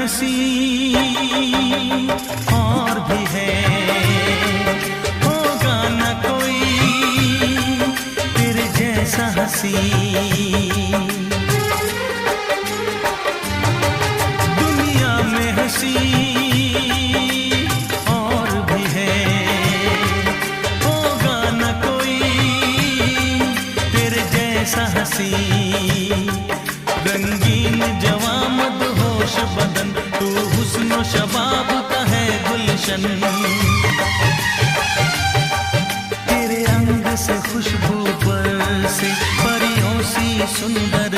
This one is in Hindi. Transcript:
हंसी और भी है, होगा न कोई तेरे जैसा हंसी। दुनिया में हंसी और भी है, होगा न कोई तेरे जैसा हंसी। रंगीन जवां मदहोश बदन, तू हुस्न शबाब का है गुलशन। तेरे रंग से खुशबू बरसे परियों सी सुंदर